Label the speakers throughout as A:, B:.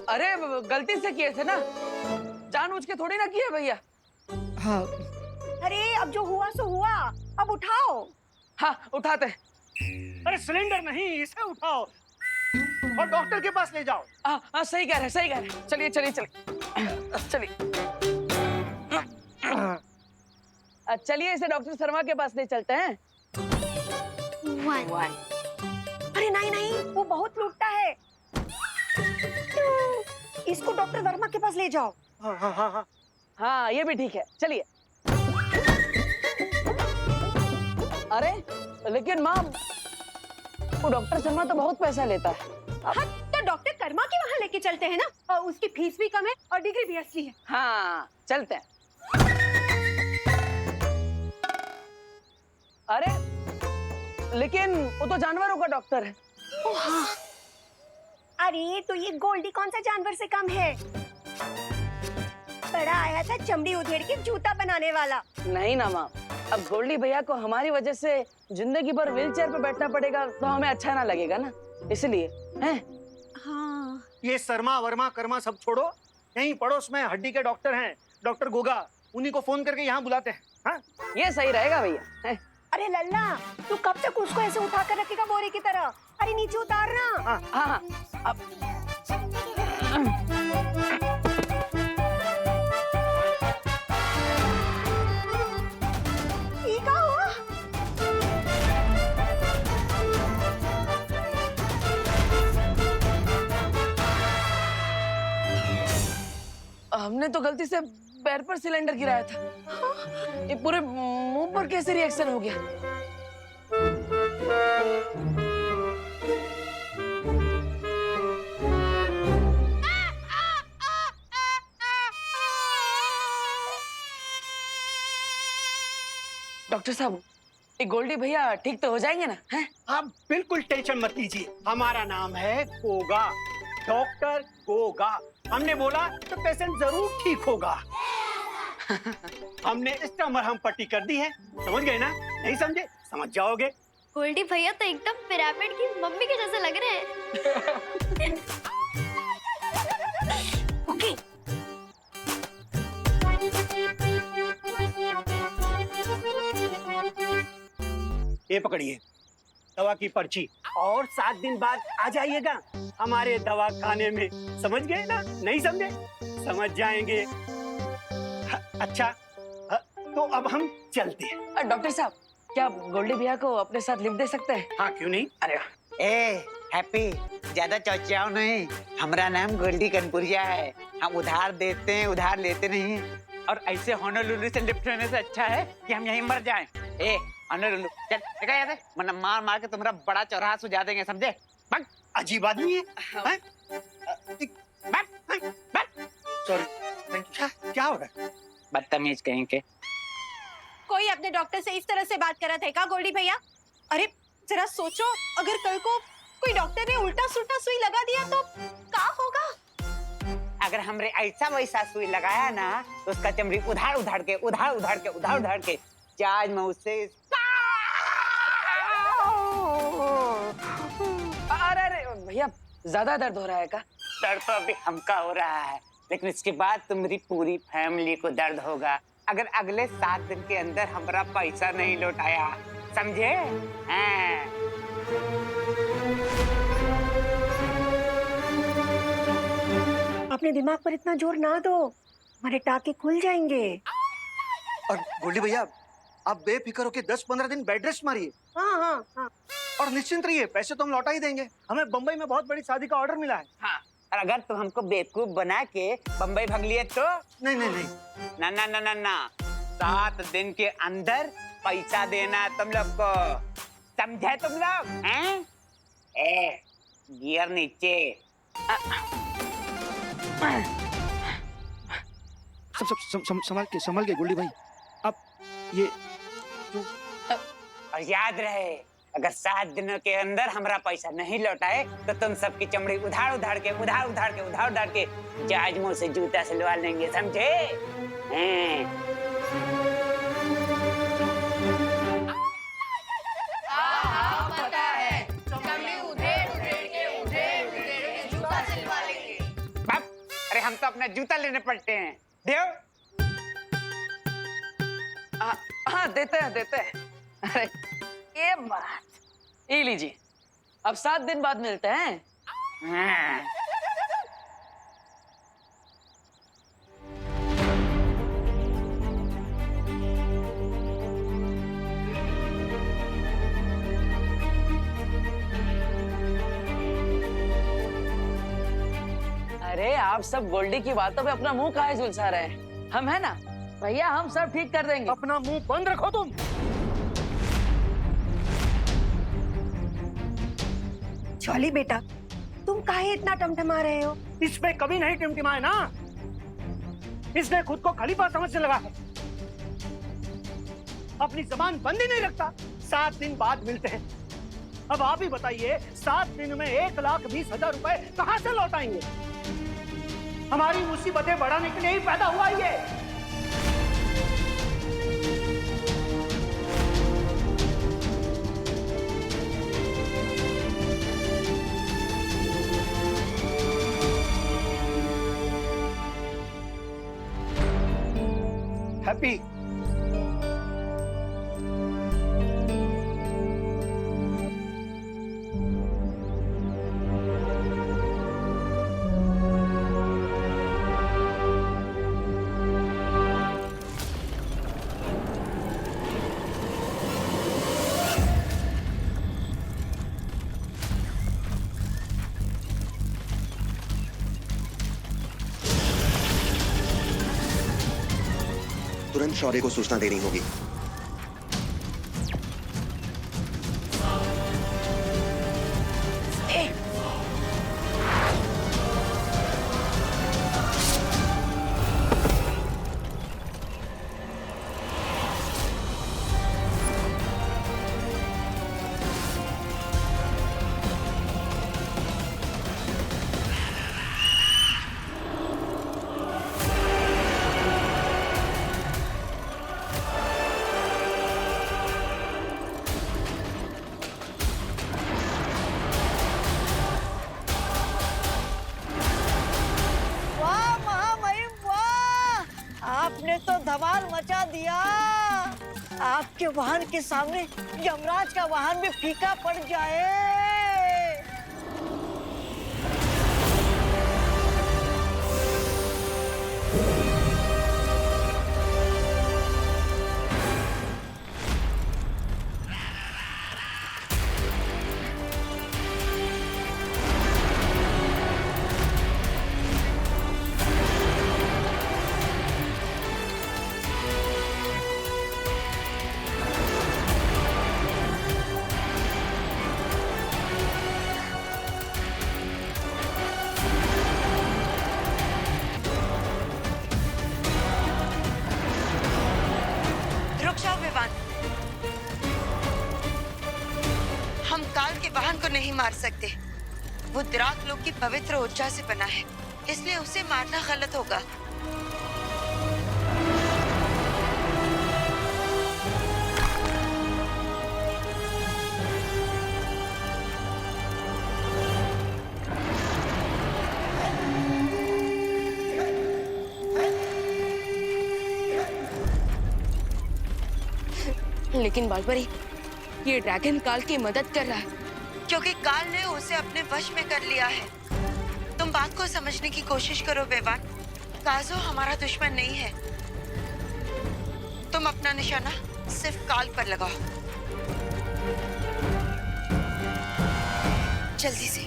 A: अरे गलती से किए थे ना, जानबूझ के थोड़ी ना किए भैया।
B: हाँ।
C: अरे अब जो हुआ सो हुआ, अब उठाओ।
A: हाँ उठाते।
D: अरे सिलेंडर नहीं, इसे उठाओ और डॉक्टर के पास ले जाओ।
A: हाँ सही कह रहे, सही कह रहे। चलिए चलिए चलिए चलिए। चलिए इसे डॉक्टर शर्मा के पास ले चलते हैं।
C: अरे नहीं नहीं, वो बहुत लूटता है। इसको डॉक्टर वर्मा के पास ले जाओ।
D: हाँ हाँ हाँ हाँ।
A: हाँ ये भी ठीक है, चलिए। अरे लेकिन माँ, वो डॉक्टर शर्मा तो बहुत पैसा लेता है।
C: हाँ तो डॉक्टर कर्मा के वहाँ लेके चलते हैं ना, और उसकी फीस भी कम है और डिग्री भी असली है।
A: हाँ चलते हैं। अरे लेकिन वो तो जानवरों का डॉक्टर है।
C: ओह हाँ। अरे तो ये गोल्डी कौन सा जानवर से कम है? बड़ा आया था चमड़ी उधेड़ के जूता बनाने वाला।
A: नहीं ना माँ, अब गोल्डी भैया को हमारी वजह से जिंदगी भर व्हील चेयर पे बैठना पड़ेगा तो हमें अच्छा ना लगेगा ना, इसलिए हैं।
C: हाँ।
D: ये शर्मा वर्मा कर्मा सब छोड़ो, यहीं पड़ोस में हड्डी के डॉक्टर हैं, डॉक्टर गोगा, उन्हीं को फोन करके यहाँ बुलाते हैं। हाँ?
A: ये सही रहेगा भैया हैं?
C: अरे लल्ला, तू कब तक उसको ऐसे उठा कर रखेगा बोरे की तरह? अरे नीचे उतारना।
D: हाँ
A: हाँ हाँ अब
C: ये क्या हुआ?
A: हमने तो गलती से पैर पर सिलेंडर गिराया था। ये पूरे मुंह पर कैसे रिएक्शन हो गया? डॉक्टर साहब, ये गोल्डी भैया ठीक तो हो जाएंगे ना? हैं?
D: आप बिल्कुल टेंशन मत लीजिए, हमारा नाम है गोगा, डॉक्टर गोगा। हमने बोला तो पेशेंट जरूर ठीक होगा। हमने इसका मरहम पट्टी कर दी है, समझ गए ना? नहीं समझे? समझ जाओगे।
E: गोल्डी भैया तो एकदम पिरामिड की मम्मी के जैसे लग रहे हैं।
C: ओके।
D: ये पकड़िए दवा की पर्ची, और 7 दिन बाद आ जाइएगा हमारे दवा खाने में। समझ गए ना? नहीं समझे? समझ जाएंगे। अच्छा तो अब हम चलते हैं।
A: डॉक्टर साहब, क्या आप गोल्डी भैया को अपने साथ लिख दे सकते हैं?
D: हाँ क्यों नहीं।
A: अरे
B: ए हैप्पी, ज्यादा चौचाओ नहीं। हमारा नाम गोल्डी कनपुरिया है। हम उधार देते हैं, उधार लेते नहीं। और ऐसे होनोलुलु से लिफ्ट होने से अच्छा है कि हम यहीं मर जाएं। ए होनोलुलु चल, देखा याद है, वरना मार मार के तुम्हारा बड़ा चौराहा सुझा देंगे, समझे?
D: बक, अजीब आदमी है। सॉरी, क्या हो रहा है?
B: बदतमीज कहीं के।
C: कोई अपने डॉक्टर से इस तरह से बात कर रहा था क्या गोल्डी भैया? अरे जरा सोचो, अगर कल को कोई डॉक्टर ने उल्टा सुल्टा सुई लगा दिया तो क्या होगा?
B: अगर हमरे ऐसा वैसा सुई लगाया ना तो उसका चमड़ी उधार उधार के जाज में उससे।
A: अरे भैया, ज्यादा दर्द हो रहा है क्या?
B: दर्द तो अभी हमका हो रहा है, लेकिन इसके बाद तुम्हारी पूरी फैमिली को दर्द होगा अगर अगले 7 दिन के अंदर हमारा पैसा नहीं लौटाया, समझे?
C: अपने दिमाग पर इतना जोर ना दो, हमारे टाके खुल जाएंगे।
D: और गोल्डी भैया, आप बेफिक्र होके 10-15 दिन बेड रेस्ट मारिए।
C: हाँ हाँ हाँ।
D: और निश्चिंत रहिए, पैसे तो हम लौटा ही देंगे। हमें बम्बई में बहुत बड़ी शादी का ऑर्डर मिला है।
B: हाँ, और अगर तुम हमको बेवकूफ बना के बम्बई भाग लिए तो?
D: नहीं नहीं नहीं।
B: ना ना ना ना ना, 7 दिन के अंदर पैसा देना तुम लोग को, समझे तुम लोग? हैं? ए, गियर नीचे।
D: संभाल के गोल्डी भाई। अब ये
B: और याद रहे, अगर 7 दिनों के अंदर हमारा पैसा नहीं लौटाए तो तुम सबकी चमड़ी उधार उधार के जहाज मुंह से जूता सिलवा लेंगे, समझे?
E: पता है, चमड़ी उधेड़ उधेड़ के जूता सिलवा लेंगे।
B: हम तो अपना जूता लेने पड़ते हैं। देव
A: हाँ देते हैं। अरे ये बात, ये लीजिए, अब 7 दिन बाद मिलते हैं।
B: हाँ।
A: अरे आप सब गोल्डी की बातों पे अपना मुंह काहे झुलसा रहे हैं? हम है ना भैया, हम सब ठीक कर देंगे।
D: अपना मुंह बंद रखो तुम।
C: जॉली बेटा, तुम काहे इतना टमटमा रहे हो?
D: इस पे कभी नहीं टिमटिमाए ना। इसने खुद को खलीफा समझने लगा है, अपनी जबान बंद ही नहीं रखता। 7 दिन बाद मिलते हैं। अब आप ही बताइए, 7 दिन में 1,20,000 रुपए कहां से लौटाएंगे? हमारी मुसीबतें बढ़ाने के लिए ही पैदा हुआ ये। हैप्पी,
F: तुरंत शौर्य को सूचना देनी होगी।
G: वाह महामहिम वाह, आपने तो धमाल मचा दिया। आपके वाहन के सामने यमराज का वाहन भी फीका पड़ जाए।
H: रुक जाओ विवान, हम काल के वाहन को नहीं मार सकते। वो द्राक लोक की पवित्र ऊर्जा से बना है, इसलिए उसे मारना गलत होगा।
I: लेकिन बालपरी, ये ड्रैगन काल की मदद कर रहा है।
H: क्योंकि काल ने उसे अपने वश में कर लिया है। तुम बात को समझने की कोशिश करो बेवान। काजो हमारा दुश्मन नहीं है। तुम अपना निशाना सिर्फ काल पर लगाओ, जल्दी से।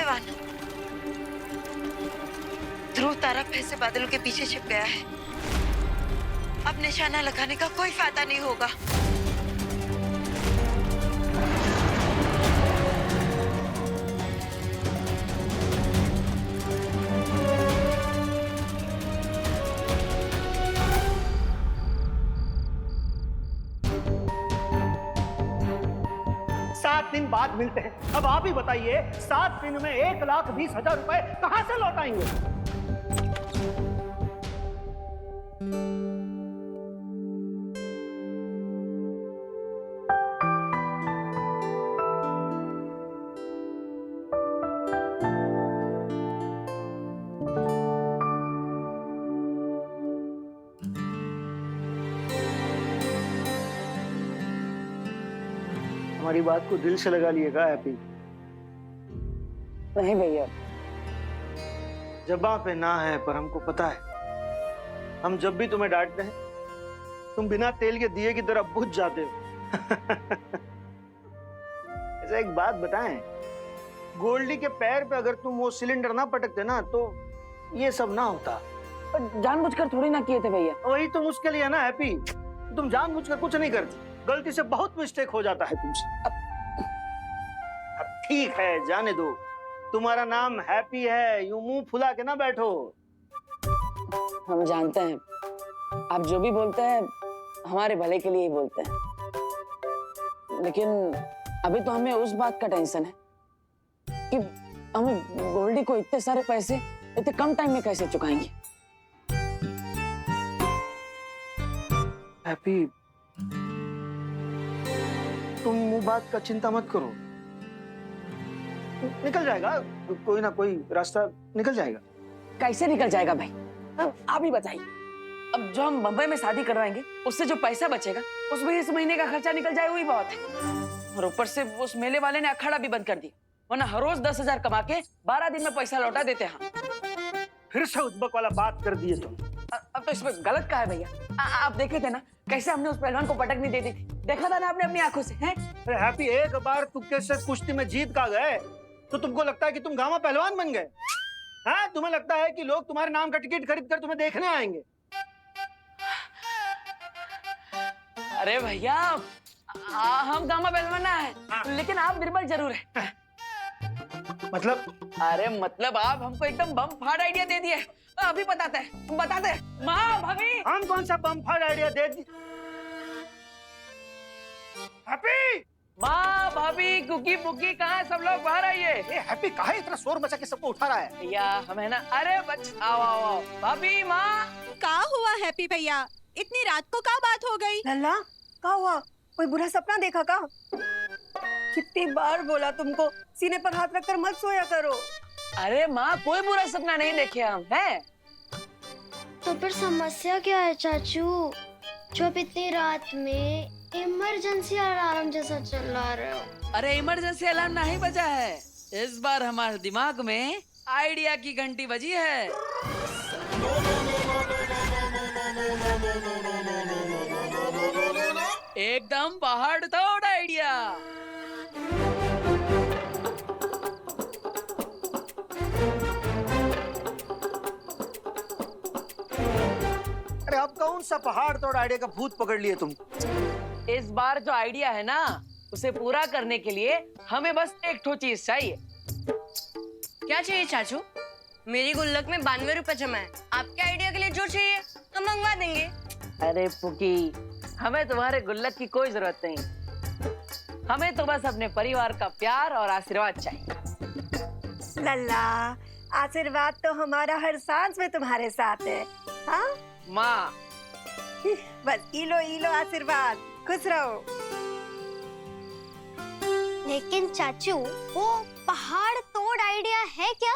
H: बेवान? ध्रुव तारा फिर से बादलों के पीछे छिप गया है। अब निशाना लगाने का कोई फायदा नहीं होगा।
D: सात दिन बाद मिलते हैं। अब आप ही बताइए, 7 दिन में 1,20,000 रुपए कहां से लौटाएंगे? हमारी बात को दिल से लगा लिएगा हैप्पी।
A: नहीं भैया,
D: जबां पे ना है पर हमको पता है, हम जब भी तुम्हें डांटते हैं तुम बिना तेल के दिए की तरह बुझ जाते हो। ऐसा एक बात बताएं, गोल्डी के पैर पे अगर तुम वो सिलेंडर ना पटकते ना तो ये सब ना होता।
A: पर जानबूझकर थोड़ी ना किए थे भैया।
D: वही तो मुश्किल है ना हैप्पी, तुम जानबूझकर कुछ नहीं करती, गलती से बहुत मिस्टेक हो जाता है तुमसे। अब ठीक है, जाने दो, तुम्हारा नाम हैप्पी है, यूं मुंह फुला के ना बैठो।
A: हम जानते हैं आप जो भी बोलते हैं हमारे भले के लिए ही बोलते हैं, लेकिन अभी तो हमें उस बात का टेंशन है कि हम गोल्डी को इतने सारे पैसे इतने कम टाइम में कैसे चुकाएंगे।
D: हैप्पी, तुम वो बात का चिंता मत करो, निकल जाएगा, कोई ना कोई रास्ता निकल जाएगा।
A: कैसे निकल जाएगा भाई, आप ही बताइए। अब जो हम बम्बई में शादी करवाएंगे उससे जो पैसा बचेगा उसमें इस महीने का खर्चा निकल जाए, वही बहुत है। और ऊपर से उस मेले वाले ने अखाड़ा भी बंद कर दिया, वरना हर रोज 10,000 कमा के 12 दिन में पैसा लौटा देते हैं।
D: फिर से उद्बक वाला बात कर दिए तुम।
A: अब तो इसमें गलत क्या है भैया? आप देखे थे ना कैसे हमने उस पहलवान को पटक नहीं दे दी थी, देखा था ना आपने अपनी आंखों से। हैं?
D: अरे हैप्पी, एक बार तुक्के से कुश्ती में जीत का गए तो तुमको लगता है कि तुम गामा पहलवान बन गए? हाँ, तुम्हें लगता है कि लोग तुम्हारे नाम का टिकट खरीद कर तुम्हें देखने आएंगे?
A: अरे भैया, हम गामा पहलवान ना है, लेकिन आप निर्बल जरूर है।
D: मतलब?
A: अरे मतलब आप हमको एकदम बम फाड़ आइडिया दे दिए। अभी बताते हैं। माँ, भाभी,
D: हम कौन सा बम फाड़ आइडिया दे दी? हैप्पी,
A: माँ, भाभी, कुकी पुकी कहाँ, सब लोग बाहर आइए।
D: हैप्पी काहे इतना शोर मचा के सबको उठा रहा है?
A: भैया हमें ना, अरे आओ भाभी, माँ।
C: का हुआ हैप्पी भैया, इतनी रात को का बात हो गई?
G: लल्ला, क्या हुआ? कोई बुरा सपना देखा का? कितनी बार बोला तुमको सीने पर हाथ रखकर मत सोया करो।
A: अरे माँ, कोई बुरा सपना नहीं देखे हम, हैं?
E: तो फिर समस्या क्या है चाचू, जो अब इतनी रात में इमरजेंसी अलार्म जैसा चिल्ला रहे हो?
A: अरे इमरजेंसी अलार्म नहीं बजा है, इस बार हमारे दिमाग में आइडिया की घंटी बजी है। एकदम पहाड़ तोड़ आइडिया।
D: अरे अब कौन सा पहाड़ तोड़ आइडिया का भूत पकड़ लिए तुम?
A: इस बार जो आइडिया है ना, उसे पूरा करने के लिए हमें बस एक ठो चीज चाहिए।
I: क्या चाहिए चाचू? मेरी गुल्लक में 92 रुपए जमा है, आपके आइडिया के लिए जो चाहिए हम मंगवा देंगे।
A: अरे पुकी, हमें तुम्हारे गुल्लक की कोई जरूरत नहीं, हमें तो बस अपने परिवार का प्यार और आशीर्वाद चाहिए।
G: लल्ला, आशीर्वाद तो हमारा हर सांस में तुम्हारे साथ है। हाँ
A: माँ,
G: बस इलो आशीर्वाद, खुश रहो।
E: लेकिन चाचू, वो पहाड़ तोड़ आइडिया है क्या?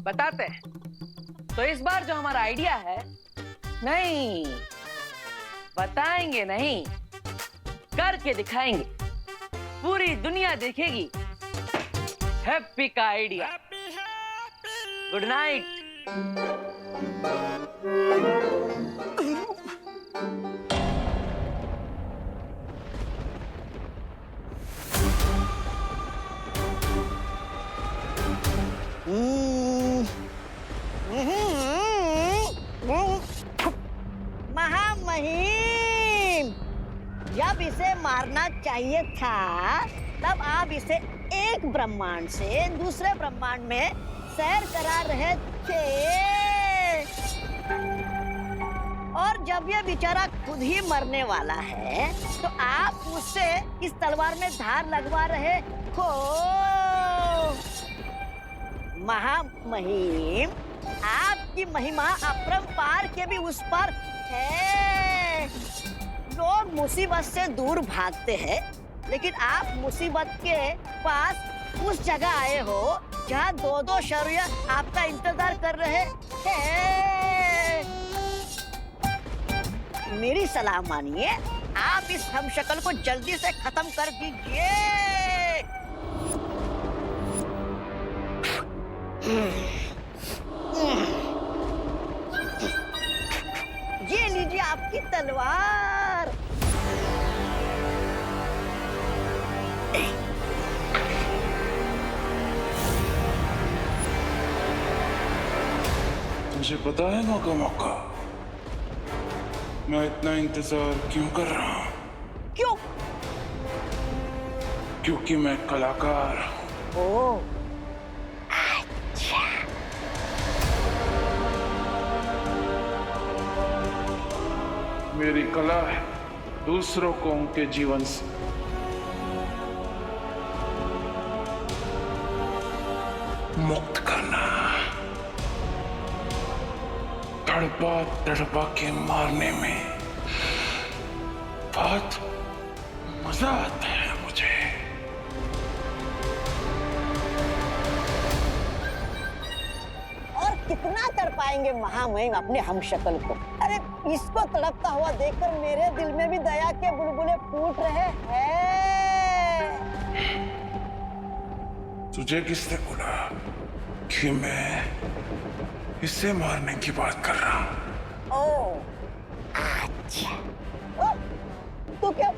A: बताते हैं। तो इस बार जो हमारा आइडिया है, नहीं बताएंगे नहीं, करके दिखाएंगे, पूरी दुनिया देखेगी हैप्पी का आइडिया। Good night.
G: चाहिए था तब आप इसे एक ब्रह्मांड से दूसरे ब्रह्मांड में सैर करा रहे थे, और जब ये बेचारा खुद ही मरने वाला है तो आप मुझसे इस तलवार में धार लगवा रहे हो। महामहिम, आपकी महिमा अपरंपार के भी उस पर है। लोग मुसीबत से दूर भागते हैं, लेकिन आप मुसीबत के पास उस जगह आए हो जहाँ दो दो शौर्य आपका इंतजार कर रहे हैं। मेरी सलाह मानिए, आप इस हमशक्ल को जल्दी से खत्म कर दीजिए। ये लीजिए आपकी तलवार।
J: तुझे पता है मौका मौका मैं इतना इंतजार क्यों कर रहा हूँ?
G: क्यों?
J: क्योंकि मैं कलाकार हूँ।
G: ओह,
J: मेरी कला है दूसरों को उनके जीवन से मुक्त करना, तड़पा तड़पा के मारने में बहुत मजा आता है मुझे।
G: और कितना कर पाएंगे महामहिम अपने हमशक्ल को? अरे इसको तड़पता हुआ देखकर मेरे दिल में भी दया के बुलबुले फूट रहे हैं।
J: तुझे किसने बोला कि मैं इसे मारने की बात कर रहा हूँ?
G: ओह, अच्छा। ओह, तो क्या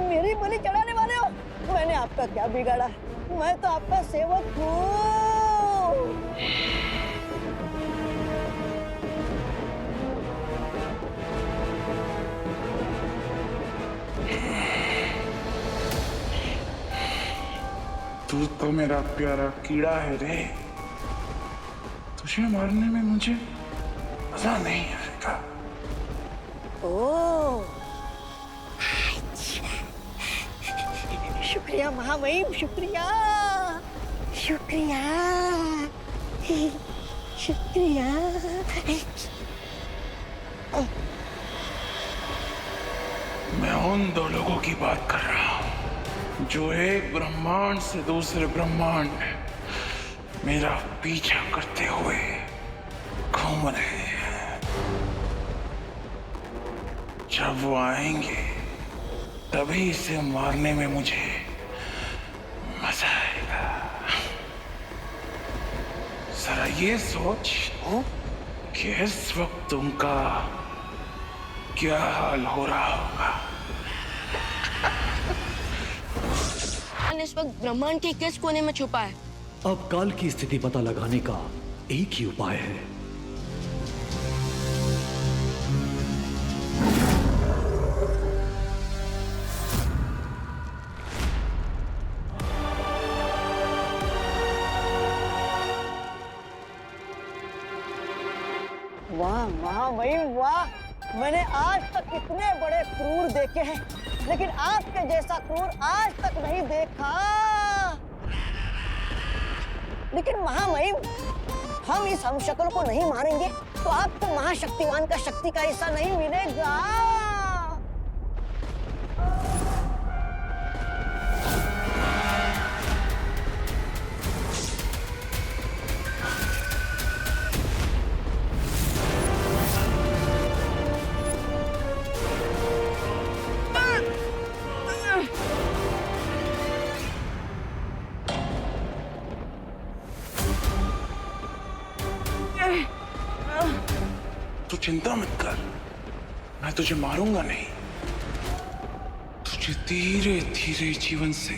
G: मेरी बलि चढ़ाने वाले हो? मैंने आपका क्या बिगाड़ा? मैं तो आपका सेवक हूँ।
J: तू तो मेरा प्यारा कीड़ा है रे। तुझे मारने में मुझे मजा नहीं आएगा।
G: ओह, अच्छा। शुक्रिया महामहिम, शुक्रिया, शुक्रिया, शुक्रिया।
J: मैं उन दो लोगों की बात कर रहा हूँ जो एक ब्रह्मांड से दूसरे ब्रह्मांड में मेरा पीछा करते हुए घूम रहे हैं। जब वो आएंगे तभी इसे मारने में मुझे मजा आएगा। जरा ये सोच कि इस वक्त उनका क्या हाल हो रहा होगा।
I: इस वक्त ब्रह्मांड के किस कोने में छुपा है?
K: अब काल की स्थिति पता लगाने का एक ही उपाय है।
G: वाह महामहिम वाह, मैंने आज तक कितने बड़े क्रूर देखे हैं, लेकिन आपके जैसा क्रूर आज तक नहीं देखा। लेकिन महामहिम, हम इस हमशक्ल को नहीं मारेंगे तो आपको महाशक्तिमान का शक्ति का हिस्सा नहीं मिलेगा।
J: तू चिंता मत कर, मैं तुझे मारूंगा नहीं। तुझे धीरे धीरे जीवन से